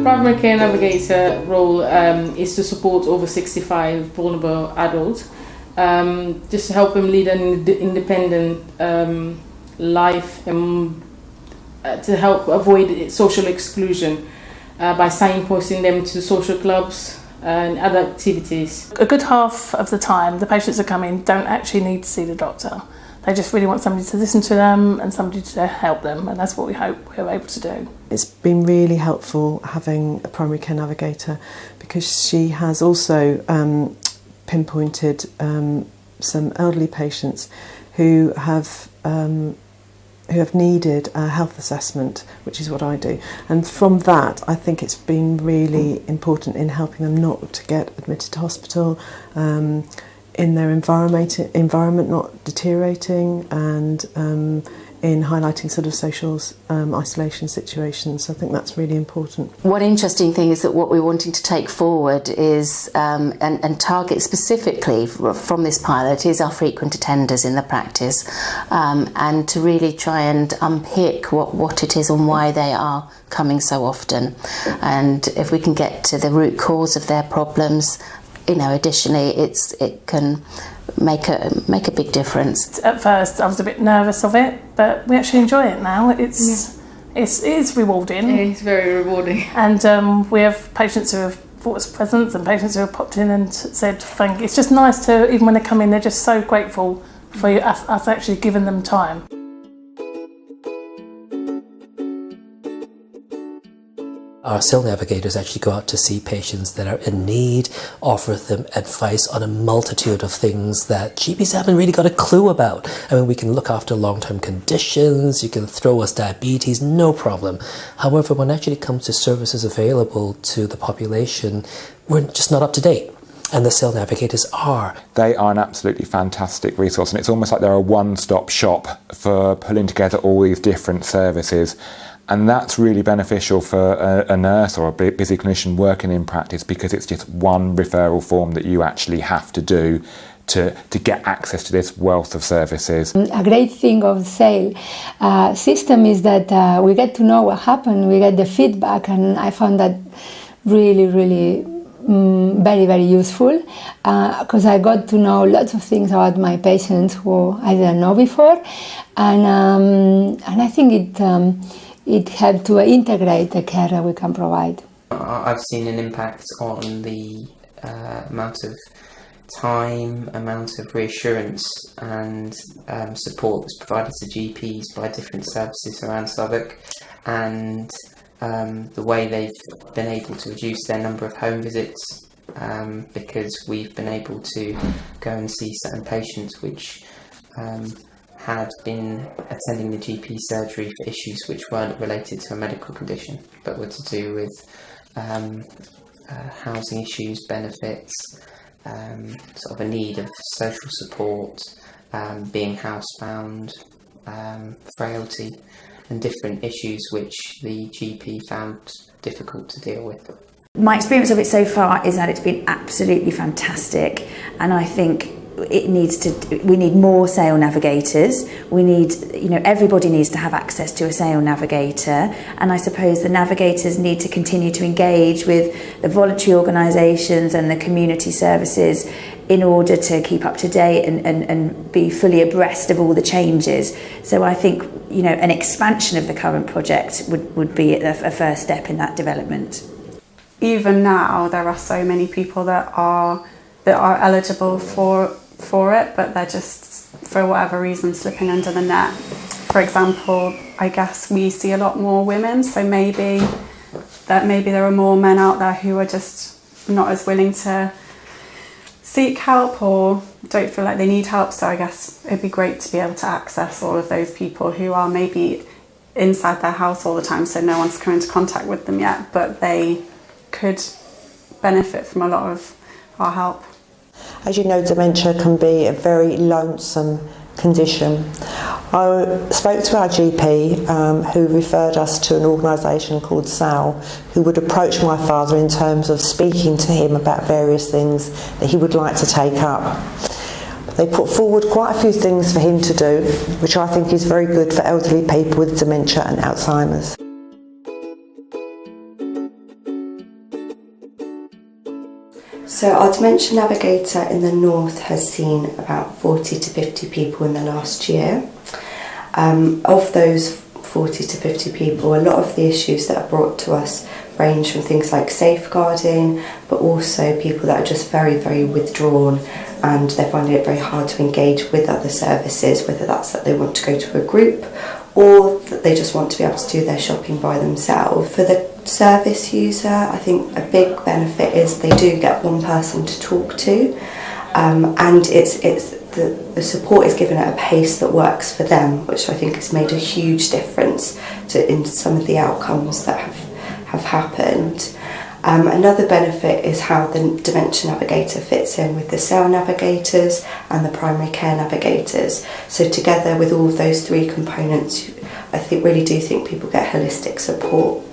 Primary care navigator role is to support over 65 vulnerable adults, just to help them lead an independent life and to help avoid social exclusion by signposting them to social clubs and other activities. A good half of the time the patients that come in don't actually need to see the doctor. They just really want somebody to listen to them and somebody to help them, and that's what we hope we're able to do. It's been really helpful having a primary care navigator because she has also pinpointed some elderly patients who have needed a health assessment, which is what I do. And from that, I think it's been really important in helping them not to get admitted to hospital, in their environment not deteriorating, and in highlighting sort of social isolation situations. I think that's really important. One interesting thing is that what we're wanting to take forward is and target specifically from this pilot is our frequent attenders in the practice, and to really try and unpick what it is and why they are coming so often, and if we can get to the root cause of their problems, additionally it can make a big difference. At first I was a bit nervous of it, but we actually enjoy it now. It is rewarding. It's very rewarding. And we have patients who have bought us presents and patients who have popped in and said thank you. It's just nice to, even when they come in, they're just so grateful for us actually giving them time. Our cell navigators actually go out to see patients that are in need, offer them advice on a multitude of things that GPs haven't really got a clue about. I mean, we can look after long-term conditions, you can throw us diabetes, no problem. However, when it actually comes to services available to the population, we're just not up to date. And the cell navigators are. They are an absolutely fantastic resource, and it's almost like they're a one-stop shop for pulling together all these different services. And that's really beneficial for a nurse or a busy clinician working in practice, because it's just one referral form that you actually have to do to get access to this wealth of services. A great thing of the SAIL system is that we get to know what happened, we get the feedback, and I found that really, really very, very useful, because I got to know lots of things about my patients who I didn't know before, and I think it helped to integrate the care that we can provide. I've seen an impact on the amount of time, amount of reassurance and support that's provided to GPs by different services around Southwark, and the way they've been able to reduce their number of home visits, because we've been able to go and see certain patients which had been attending the GP surgery for issues which weren't related to a medical condition, but were to do with housing issues, benefits, sort of a need of social support, being housebound, frailty, and different issues which the GP found difficult to deal with. My experience of it so far is that it's been absolutely fantastic, and I think we need more SAIL navigators. We need, everybody needs to have access to a SAIL navigator, and I suppose the navigators need to continue to engage with the voluntary organisations and the community services in order to keep up to date and be fully abreast of all the changes. So I think, an expansion of the current project would be a first step in that development. Even now, there are so many people that are eligible for it, but they're just, for whatever reason, slipping under the net. For example, I guess we see a lot more women, so maybe there are more men out there who are just not as willing to seek help or don't feel like they need help. So I guess it'd be great to be able to access all of those people who are maybe inside their house all the time, so no one's come into contact with them yet, but they could benefit from a lot of our help. As you know, dementia can be a very lonesome condition. I spoke to our GP who referred us to an organisation called SAL, who would approach my father in terms of speaking to him about various things that he would like to take up. They put forward quite a few things for him to do, which I think is very good for elderly people with dementia and Alzheimer's. So our Dementia Navigator in the north has seen about 40 to 50 people in the last year. Of those 40 to 50 people, a lot of the issues that are brought to us range from things like safeguarding, but also people that are just very, very withdrawn and they're finding it very hard to engage with other services, whether that's that they want to go to a group or that they just want to be able to do their shopping by themselves. For the service user, I think a big benefit is they do get one person to talk to, and the support is given at a pace that works for them, which I think has made a huge difference in some of the outcomes that have happened. Another benefit is how the Dementia Navigator fits in with the cell navigators and the primary care navigators. So together with all of those three components, I really do think people get holistic support.